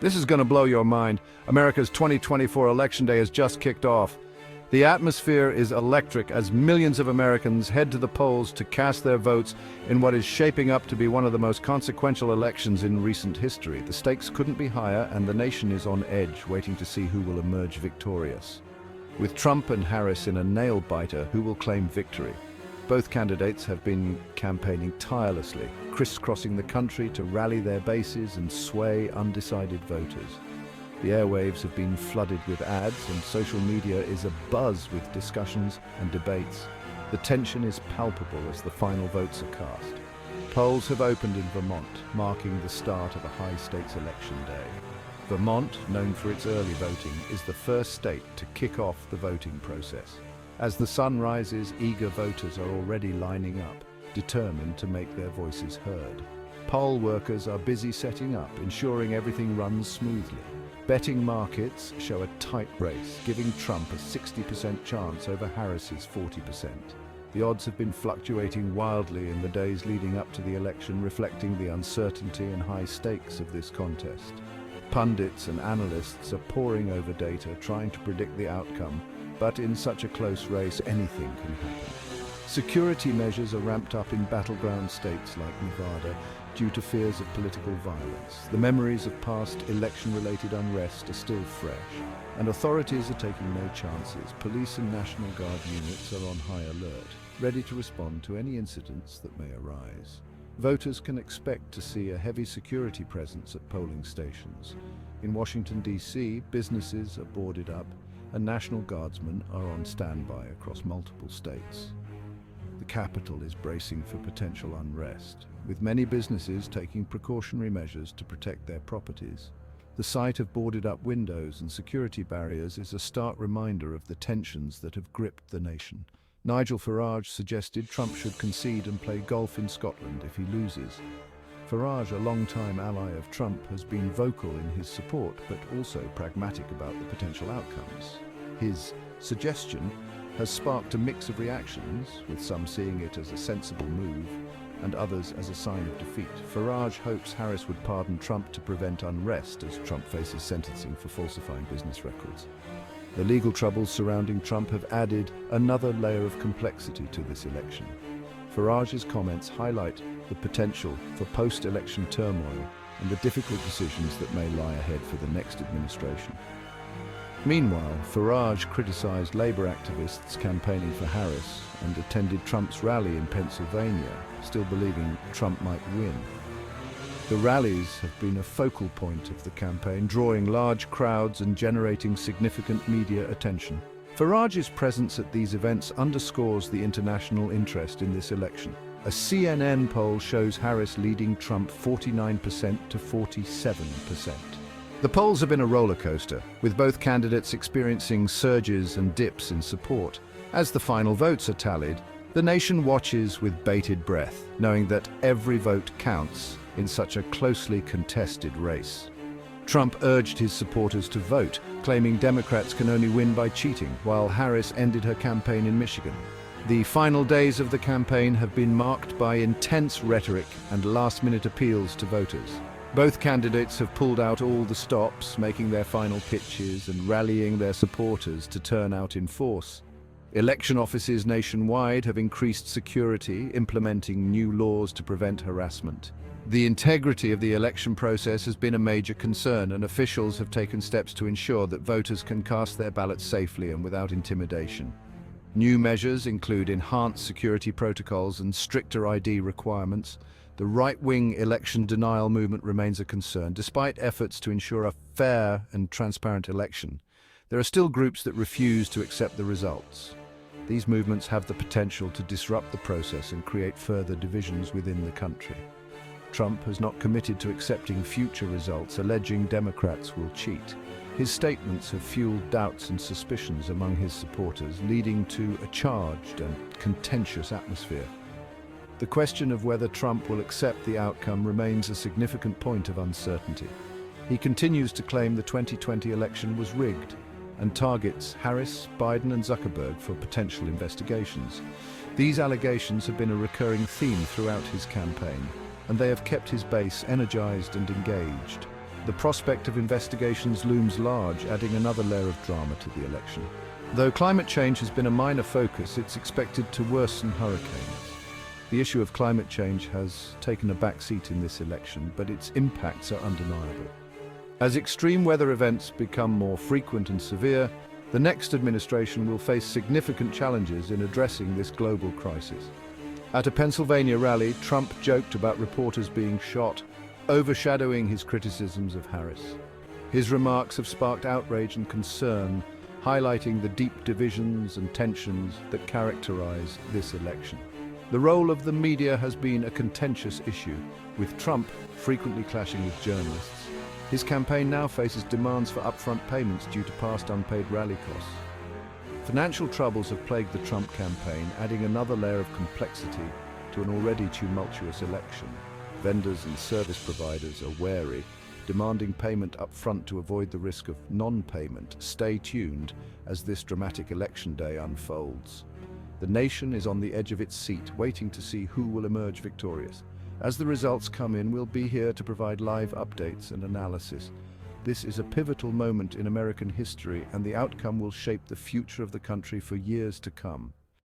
This is going to blow your mind. America's 2024 election day has just kicked off. The atmosphere is electric as millions of Americans head to the polls to cast their votes in what is shaping up to be one of the most consequential elections in recent history. The stakes couldn't be higher, and the nation is on edge, waiting to see who will emerge victorious. With Trump and Harris in a nail-biter, who will claim victory? Both candidates have been campaigning tirelessly, crisscrossing the country to rally their bases and sway undecided voters. The airwaves have been flooded with ads, and social media is abuzz with discussions and debates. The tension is palpable as the final votes are cast. Polls have opened in Vermont, marking the start of a high-stakes election day. Vermont, known for its early voting, is the first state to kick off the voting process. As the sun rises, eager voters are already lining up, determined to make their voices heard. Poll workers are busy setting up, ensuring everything runs smoothly. Betting markets show a tight race, giving Trump a 60% chance over Harris's 40%. The odds have been fluctuating wildly in the days leading up to the election, reflecting the uncertainty and high stakes of this contest. Pundits and analysts are poring over data, trying to predict the outcome, but in such a close race, anything can happen. Security measures are ramped up in battleground states like Nevada due to fears of political violence. The memories of past election-related unrest are still fresh, and authorities are taking no chances. Police and National Guard units are on high alert, ready to respond to any incidents that may arise. Voters can expect to see a heavy security presence at polling stations. In Washington, D.C., businesses are boarded up, and National Guardsmen are on standby across multiple states. The Capitol is bracing for potential unrest, with many businesses taking precautionary measures to protect their properties. The sight of boarded-up windows and security barriers is a stark reminder of the tensions that have gripped the nation. Nigel Farage suggested Trump should concede and play golf in Scotland if he loses. Farage, a longtime ally of Trump, has been vocal in his support, but also pragmatic about the potential outcomes. His suggestion has sparked a mix of reactions, with some seeing it as a sensible move and others as a sign of defeat. Farage hopes Harris would pardon Trump to prevent unrest as Trump faces sentencing for falsifying business records. The legal troubles surrounding Trump have added another layer of complexity to this election. Farage's comments highlight the potential for post-election turmoil and the difficult decisions that may lie ahead for the next administration. Meanwhile, Farage criticized labor activists campaigning for Harris and attended Trump's rally in Pennsylvania, still believing Trump might win. The rallies have been a focal point of the campaign, drawing large crowds and generating significant media attention. Farage's presence at these events underscores the international interest in this election. A CNN poll shows Harris leading Trump 49% to 47%. The polls have been a roller coaster, with both candidates experiencing surges and dips in support. As the final votes are tallied, the nation watches with bated breath, knowing that every vote counts in such a closely contested race. Trump urged his supporters to vote, claiming Democrats can only win by cheating, while Harris ended her campaign in Michigan. The final days of the campaign have been marked by intense rhetoric and last-minute appeals to voters. Both candidates have pulled out all the stops, making their final pitches and rallying their supporters to turn out in force. Election offices nationwide have increased security, implementing new laws to prevent harassment. The integrity of the election process has been a major concern, and officials have taken steps to ensure that voters can cast their ballots safely and without intimidation. New measures include enhanced security protocols and stricter ID requirements. The right-wing election denial movement remains a concern. Despite efforts to ensure a fair and transparent election, there are still groups that refuse to accept the results. These movements have the potential to disrupt the process and create further divisions within the country. Trump has not committed to accepting future results, alleging Democrats will cheat. His statements have fueled doubts and suspicions among his supporters, leading to a charged and contentious atmosphere. The question of whether Trump will accept the outcome remains a significant point of uncertainty. He continues to claim the 2020 election was rigged and targets Harris, Biden, and Zuckerberg for potential investigations. These allegations have been a recurring theme throughout his campaign, and they have kept his base energized and engaged. the prospect of investigations looms large, adding another layer of drama to the election. Though climate change has been a minor focus, it's expected to worsen hurricanes. The issue of climate change has taken a backseat in this election, but its impacts are undeniable. As extreme weather events become more frequent and severe, the next administration will face significant challenges in addressing this global crisis. At a Pennsylvania rally, Trump joked about reporters being shot, overshadowing his criticisms of Harris. His remarks have sparked outrage and concern, highlighting the deep divisions and tensions that characterize this election. The role of the media has been a contentious issue, with Trump frequently clashing with journalists. His campaign now faces demands for upfront payments due to past unpaid rally costs. Financial troubles have plagued the Trump campaign, adding another layer of complexity to an already tumultuous election. Vendors and service providers are wary, demanding payment up front to avoid the risk of non-payment. Stay tuned as this dramatic election day unfolds. The nation is on the edge of its seat, waiting to see who will emerge victorious. As the results come in, we'll be here to provide live updates and analysis. This is a pivotal moment in American history, and the outcome will shape the future of the country for years to come.